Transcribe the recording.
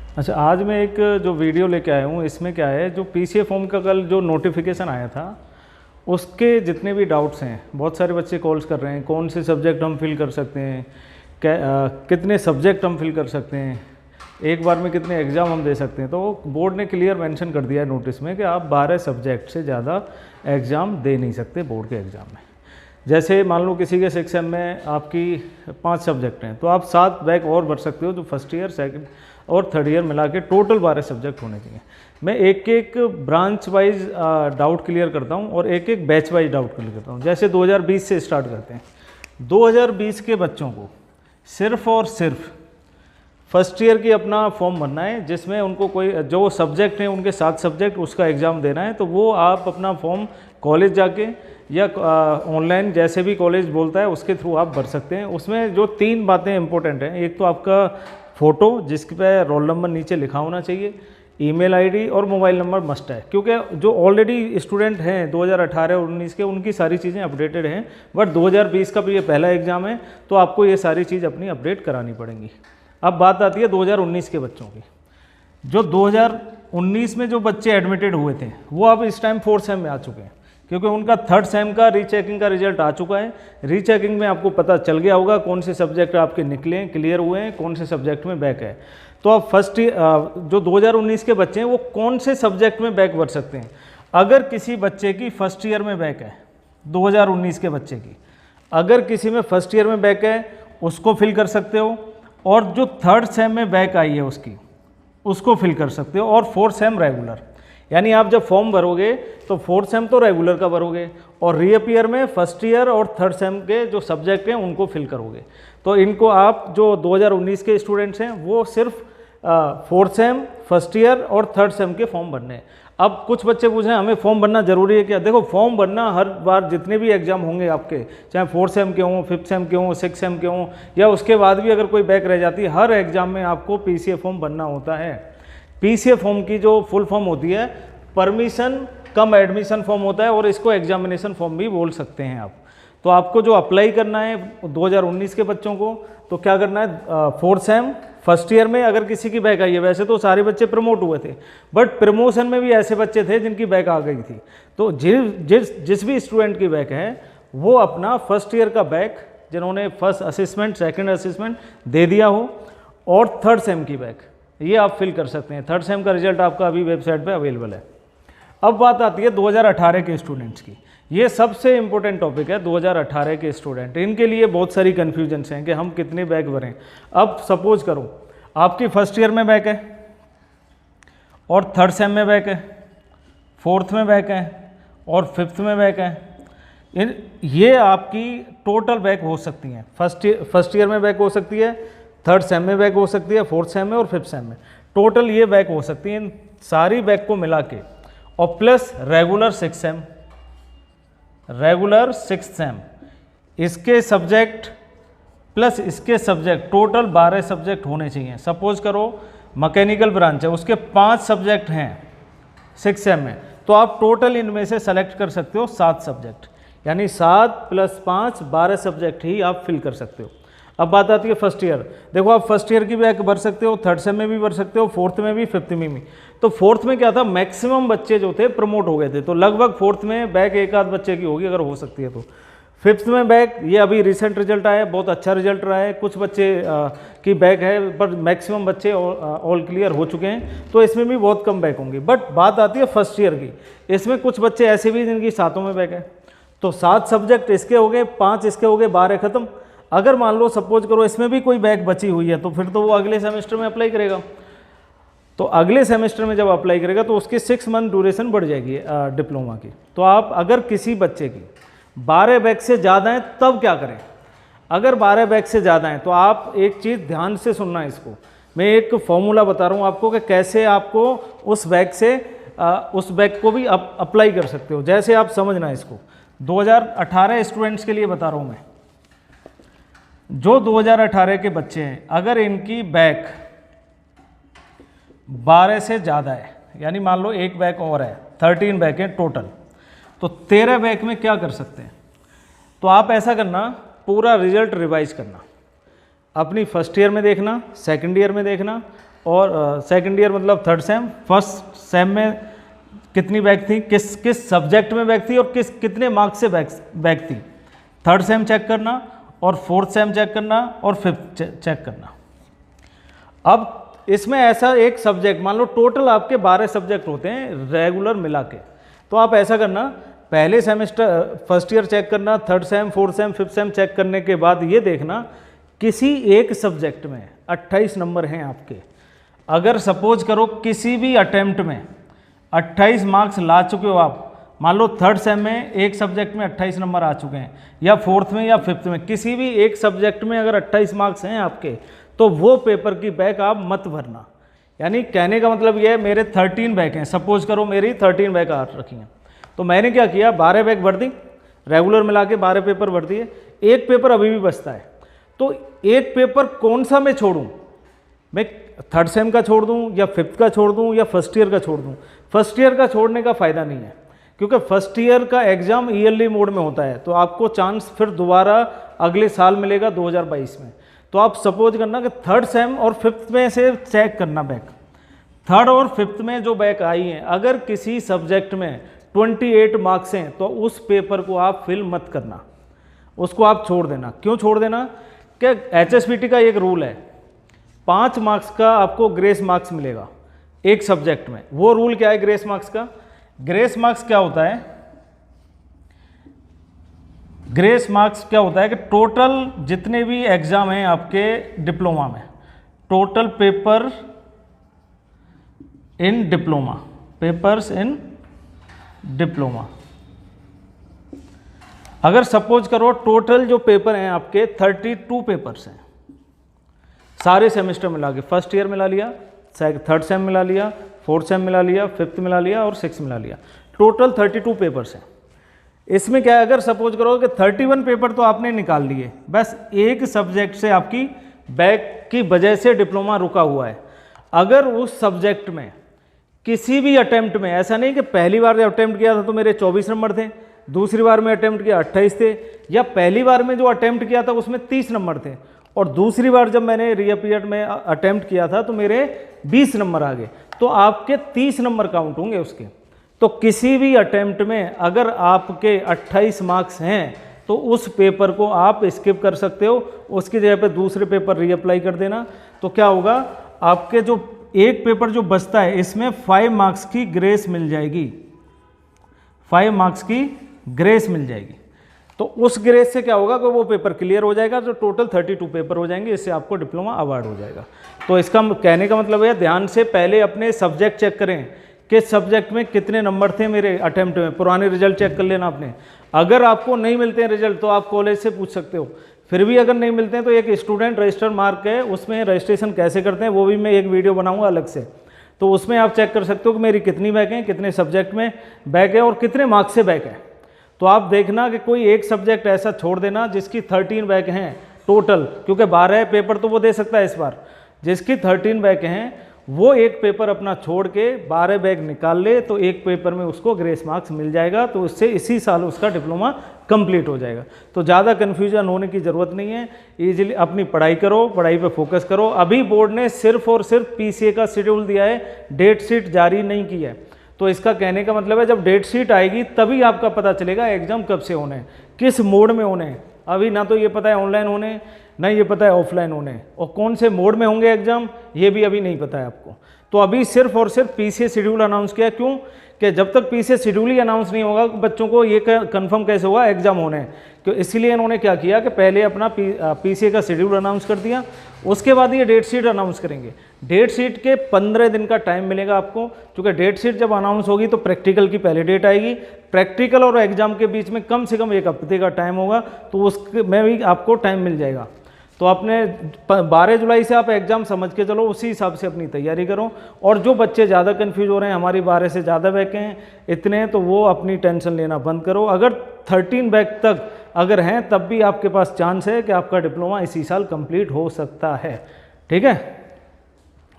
अच्छा, आज मैं एक जो वीडियो लेके आया हूँ, इसमें क्या है, जो पीसीए फॉर्म का कल जो नोटिफिकेशन आया था उसके जितने भी डाउट्स हैं, बहुत सारे बच्चे कॉल्स कर रहे हैं, कौन से सब्जेक्ट हम फिल कर सकते हैं, कितने सब्जेक्ट हम फिल कर सकते हैं, एक बार में कितने एग्ज़ाम हम दे सकते हैं। तो बोर्ड ने क्लियर मेंशन कर दिया है नोटिस में कि आप 12 सब्जेक्ट से ज़्यादा एग्ज़ाम दे नहीं सकते बोर्ड के एग्ज़ाम में। जैसे मान लो किसी के सेक्शन में आपकी 5 सब्जेक्ट हैं, तो आप 7 बैक और भर सकते हो, जो फर्स्ट ईयर, सेकंड और थर्ड ईयर मिला के टोटल 12 सब्जेक्ट होने चाहिए। मैं एक एक ब्रांच वाइज डाउट क्लियर करता हूँ और एक एक बैच वाइज डाउट क्लियर करता हूँ। जैसे 2020 से स्टार्ट करते हैं। 2020 के बच्चों को सिर्फ और सिर्फ फर्स्ट ईयर की अपना फॉर्म भरना है, जिसमें उनको कोई जो सब्जेक्ट हैं उनके 7 सब्जेक्ट उसका एग्ज़ाम देना है। तो वो आप अपना फॉर्म कॉलेज जाके या ऑनलाइन जैसे भी कॉलेज बोलता है उसके थ्रू आप भर सकते हैं। उसमें जो 3 बातें इंपॉर्टेंट हैं, एक तो आपका फ़ोटो जिस पे रोल नंबर नीचे लिखा होना चाहिए, ईमेल आईडी और मोबाइल नंबर मस्ट है, क्योंकि जो ऑलरेडी स्टूडेंट हैं 2018-19 के उनकी सारी चीज़ें अपडेटेड हैं, बट 2020 का भी ये पहला एग्ज़ाम है तो आपको ये सारी चीज़ अपनी अपडेट करानी पड़ेंगी। अब बात आती है 2019 के बच्चों की। जो 2019 में जो बच्चे एडमिटेड हुए थे वो अब इस टाइम 4th सेम में आ चुके हैं, क्योंकि उनका 3rd सेम का रीचेकिंग का रिजल्ट आ चुका है। रीचेकिंग में आपको पता चल गया होगा कौन से सब्जेक्ट आपके निकले हैं, क्लियर हुए हैं, कौन से सब्जेक्ट में बैक है। तो अब जो 2019 के बच्चे हैं वो कौन से सब्जेक्ट में बैक भर सकते हैं। अगर किसी बच्चे की फर्स्ट ईयर में बैक है, 2019 के बच्चे की अगर किसी में फर्स्ट ईयर में बैक है उसको फिल कर सकते हो, और जो 3rd सेम में बैक आई है उसको फिल कर सकते हो, और 4th सेम रेगुलर। यानी आप जब फॉर्म भरोगे तो 4th सेम तो रेगुलर का भरोगे और रीअपियर में फर्स्ट ईयर और 3rd सेम के जो सब्जेक्ट हैं उनको फिल करोगे। तो इनको आप जो 2019 के स्टूडेंट्स हैं वो सिर्फ 4th सेम, फर्स्ट ईयर और 3rd सेम के फॉर्म भरने हैं। अब कुछ बच्चे पूछें हमें फॉर्म भरना जरूरी है क्या? देखो, फॉर्म भरना हर बार जितने भी एग्जाम होंगे आपके, चाहे 4th सेम के हों, 5th सेम के हों, 6th सेम के हों, या उसके बाद भी अगर कोई बैक रह जाती है, हर एग्जाम में आपको पीसीए फॉर्म भरना होता है। पीसीए फॉर्म की जो फुल फॉर्म होती है परमिशन कम एडमिशन फॉर्म होता है, और इसको एग्जामिनेशन फॉर्म भी बोल सकते हैं आप। तो आपको जो अप्लाई करना है 2019 के बच्चों को, तो क्या करना है, 4th सेम फर्स्ट ईयर में अगर किसी की बैक आई है, वैसे तो सारे बच्चे प्रमोट हुए थे, बट प्रमोशन में भी ऐसे बच्चे थे जिनकी बैक आ गई थी। तो जिस भी स्टूडेंट की बैक है वो अपना फर्स्ट ईयर का बैक, जिन्होंने फर्स्ट असेसमेंट, सेकंड असेसमेंट दे दिया हो, और 3rd सेम की बैक, ये आप फिल कर सकते हैं। 3rd सेम का रिजल्ट आपका अभी वेबसाइट पे अवेलेबल है। अब बात आती है 2018 के स्टूडेंट्स की। ये सबसे इम्पोर्टेंट टॉपिक है। 2018 के स्टूडेंट, इनके लिए बहुत सारी कन्फ्यूजन्स हैं कि हम कितने बैक भरें। अब सपोज करो आपकी फर्स्ट ईयर में बैक है और 3rd सेम में बैक है, 4th में बैक है और 5th में बैक है। ये आपकी टोटल बैक हो सकती हैं। फर्स्ट ईयर में बैक हो सकती है, 3rd सेम में बैक हो सकती है, 4th सेम में और 5th सेम में। टोटल ये बैक हो सकती हैं। इन सारी बैक को मिला के, और प्लस रेगुलर 6th सेम, इसके सब्जेक्ट प्लस इसके सब्जेक्ट, टोटल 12 सब्जेक्ट होने चाहिए। सपोज करो मैकेनिकल ब्रांच है, उसके 5 सब्जेक्ट हैं 6th सेम में, तो आप टोटल इनमें से सेलेक्ट कर सकते हो 7 सब्जेक्ट, यानी 7 + 5 12 सब्जेक्ट ही आप फिल कर सकते हो। अब बात आती है फर्स्ट ईयर। देखो, आप फर्स्ट ईयर की बैक भर सकते हो, 3rd सेम में भी भर सकते हो, 4th में भी, 5th में भी। तो 4th में क्या था, मैक्सिमम बच्चे जो थे प्रमोट हो गए थे, तो लगभग 4th में बैक एक आध बच्चे की होगी अगर हो सकती है तो। 5th में बैक, ये अभी रिसेंट रिजल्ट आया है, बहुत अच्छा रिजल्ट रहा है। कुछ बच्चे की बैक है, पर मैक्सिमम बच्चे ऑल क्लियर हो चुके हैं, तो इसमें भी बहुत कम बैक होंगी। बट बात आती है फर्स्ट ईयर की, इसमें कुछ बच्चे ऐसे भी जिनकी 7 में बैक है। तो 7 सब्जेक्ट इसके हो गए, 5 इसके हो गए, 12 खत्म। अगर मान लो सपोज करो इसमें भी कोई बैक बची हुई है, तो फिर तो वो अगले सेमेस्टर में अप्लाई करेगा। तो अगले सेमेस्टर में जब अप्लाई करेगा तो उसकी 6 मंथ ड्यूरेशन बढ़ जाएगी डिप्लोमा की। तो आप अगर किसी बच्चे की 12 बैक से ज़्यादा हैं तब क्या करें? अगर 12 बैक से ज़्यादा हैं तो आप एक चीज़ ध्यान से सुनना है इसको। मैं एक फॉर्मूला बता रहा हूँ आपको कि कैसे आपको उस बैक को भी अप्लाई कर सकते हो। जैसे आप समझना इसको, 2018 स्टूडेंट्स के लिए बता रहा हूँ मैं। जो 2018 के बच्चे हैं, अगर इनकी बैक 12 से ज़्यादा है, यानी मान लो एक बैक और है, 13 बैक है टोटल, तो 13 बैक में क्या कर सकते हैं? तो आप ऐसा करना, पूरा रिजल्ट रिवाइज करना, अपनी फर्स्ट ईयर में देखना, सेकंड ईयर में देखना और सेकंड ईयर मतलब थर्ड सेम, फर्स्ट सेम में कितनी बैक थी, किस किस सब्जेक्ट में बैक थी और कितने मार्क्स से बैक थी। थर्ड सेम चेक करना और फोर्थ सेम चेक करना और फिफ्थ चेक करना। अब इसमें ऐसा एक सब्जेक्ट, मान लो टोटल आपके 12 सब्जेक्ट होते हैं रेगुलर मिला के, तो आप ऐसा करना, पहले सेमेस्टर फर्स्ट ईयर चेक करना, third sem, fourth sem, fifth sem check करने के बाद ये देखना किसी एक सब्जेक्ट में 28 नंबर हैं आपके। अगर सपोज करो किसी भी अटेम्प्ट में 28 मार्क्स ला चुके हो आप, मान लो थर्ड सेम में एक सब्जेक्ट में 28 नंबर आ चुके हैं, या फोर्थ में या फिफ्थ में किसी भी एक सब्जेक्ट में अगर 28 मार्क्स हैं आपके, तो वो पेपर की बैक आप मत भरना। यानी कहने का मतलब ये है, मेरे 13 बैक हैं, सपोज करो मेरी 13 बैक आ रखी हैं, तो मैंने क्या किया, 12 बैक भर दी, रेगुलर मिला के 12 पेपर भर दिए, एक पेपर अभी भी बचता है। तो एक पेपर कौन सा मैं छोड़ूं, मैं थर्ड सेम का छोड़ दूं या फिफ्थ का छोड़ दूं या फर्स्ट ईयर का छोड़ दूं। फर्स्ट ईयर का छोड़ने का फ़ायदा नहीं है, क्योंकि फर्स्ट ईयर का एग्ज़ाम ईयरली मोड में होता है, तो आपको चांस फिर दोबारा अगले साल मिलेगा 2022 में। तो आप सपोज करना कि थर्ड सेम और फिफ्थ में से चेक करना बैक, थर्ड और फिफ्थ में जो बैक आई हैं, अगर किसी सब्जेक्ट में 28 मार्क्स हैं तो उस पेपर को आप फिल मत करना, उसको आप छोड़ देना। क्यों छोड़ देना, कि HSPT का एक रूल है, 5 मार्क्स का आपको ग्रेस मार्क्स मिलेगा एक सब्जेक्ट में। वो रूल क्या है ग्रेस मार्क्स का, ग्रेस मार्क्स क्या होता है, ग्रेस मार्क्स क्या होता है कि टोटल जितने भी एग्जाम हैं आपके डिप्लोमा में, total paper in diploma, papers in diploma, अगर सपोज करो टोटल जो पेपर हैं आपके 32 पेपर्स हैं सारे सेमेस्टर मिला के, फर्स्ट ईयर मिला लिया, थर्ड सेम मिला लिया, फोर्थ सेम मिला लिया, फिफ्थ मिला लिया और सिक्स मिला लिया, टोटल 32 पेपर्स हैं। इसमें क्या है, अगर सपोज करो कि 31 पेपर तो आपने निकाल लिए, बस एक सब्जेक्ट से आपकी बैक की वजह से डिप्लोमा रुका हुआ है। अगर उस सब्जेक्ट में किसी भी अटेम्प्ट में, ऐसा नहीं कि पहली बार जब अटेम्प्ट किया था तो मेरे 24 नंबर थे, दूसरी बार में अटेम्प्ट किया 28 थे, या पहली बार में जो अटेम्प्ट किया था उसमें 30 नंबर थे और दूसरी बार जब मैंने रीअपीयर में अटेम्प्ट किया था तो मेरे 20 नंबर आ गए, तो आपके 30 नंबर काउंट होंगे उसके। तो किसी भी अटेम्प्ट में अगर आपके 28 मार्क्स हैं तो उस पेपर को आप स्किप कर सकते हो, उसकी जगह पे दूसरे पेपर रीअप्लाई कर देना। तो क्या होगा, आपके जो एक पेपर जो बचता है इसमें 5 मार्क्स की ग्रेस मिल जाएगी, 5 मार्क्स की ग्रेस मिल जाएगी। तो उस ग्रेस से क्या होगा कि वो पेपर क्लियर हो जाएगा, तो टोटल 32 पेपर हो जाएंगे, इससे आपको डिप्लोमा अवार्ड हो जाएगा। तो इसका कहने का मतलब है, ध्यान से पहले अपने सब्जेक्ट चेक करें, किस सब्जेक्ट में कितने नंबर थे मेरे अटेम्प्ट में, पुराने रिजल्ट चेक कर लेना आपने। अगर आपको नहीं मिलते हैं रिजल्ट तो आप कॉलेज से पूछ सकते हो, फिर भी अगर नहीं मिलते हैं तो एक स्टूडेंट रजिस्टर मार्क है, उसमें रजिस्ट्रेशन कैसे करते हैं वो भी मैं एक वीडियो बनाऊंगा अलग से, तो उसमें आप चेक कर सकते हो कि मेरी कितनी बैक हैं, कितने सब्जेक्ट में बैक है और कितने मार्क्स से बैक है। तो आप देखना कि कोई एक सब्जेक्ट ऐसा छोड़ देना जिसकी 13 बैक हैं टोटल, क्योंकि 12 पेपर तो वो दे सकता है इस बार, जिसकी 13 बैक हैं वो एक पेपर अपना छोड़ के 12 बैक निकाल ले, तो एक पेपर में उसको ग्रेस मार्क्स मिल जाएगा, तो उससे इसी साल उसका डिप्लोमा कंप्लीट हो जाएगा। तो ज़्यादा कन्फ्यूजन होने की ज़रूरत नहीं है, ईजिली अपनी पढ़ाई करो, पढ़ाई पे फोकस करो। अभी बोर्ड ने सिर्फ और सिर्फ PCA का शेड्यूल दिया है, डेट शीट जारी नहीं की है, तो इसका कहने का मतलब है जब डेट शीट आएगी तभी आपका पता चलेगा एग्ज़ाम कब से होने हैं, किस मोड में होने हैं। अभी ना तो ये पता है ऑनलाइन होने, ना ये पता है ऑफलाइन होने, और कौन से मोड में होंगे एग्ज़ाम ये भी अभी नहीं पता है आपको। तो अभी सिर्फ और सिर्फ PCA शेड्यूल अनाउंस किया, क्यों कि जब तक PCA शेड्यूल ही अनाउंस नहीं होगा बच्चों को ये कंफर्म कैसे होगा एग्ज़ाम होने हैं। तो इसीलिए इन्होंने क्या किया कि पहले अपना PCA का शेड्यूल अनाउंस कर दिया, उसके बाद ये डेट शीट अनाउंस करेंगे। डेट शीट के 15 दिन का टाइम मिलेगा आपको, क्योंकि डेट शीट जब अनाउंस होगी तो प्रैक्टिकल की पहले डेट आएगी, प्रैक्टिकल और एग्ज़ाम के बीच में कम से कम 1 हफ्ते का टाइम होगा, तो उसमें भी आपको टाइम मिल जाएगा। तो आपने 12 जुलाई से आप एग्ज़ाम समझ के चलो, उसी हिसाब से अपनी तैयारी करो। और जो बच्चे ज़्यादा कंफ्यूज हो रहे हैं, हमारी 12 से ज़्यादा बैक हैं इतने, तो वो अपनी टेंशन लेना बंद करो। अगर 13 बैक तक अगर हैं तब भी आपके पास चांस है कि आपका डिप्लोमा इसी साल कंप्लीट हो सकता है। ठीक है।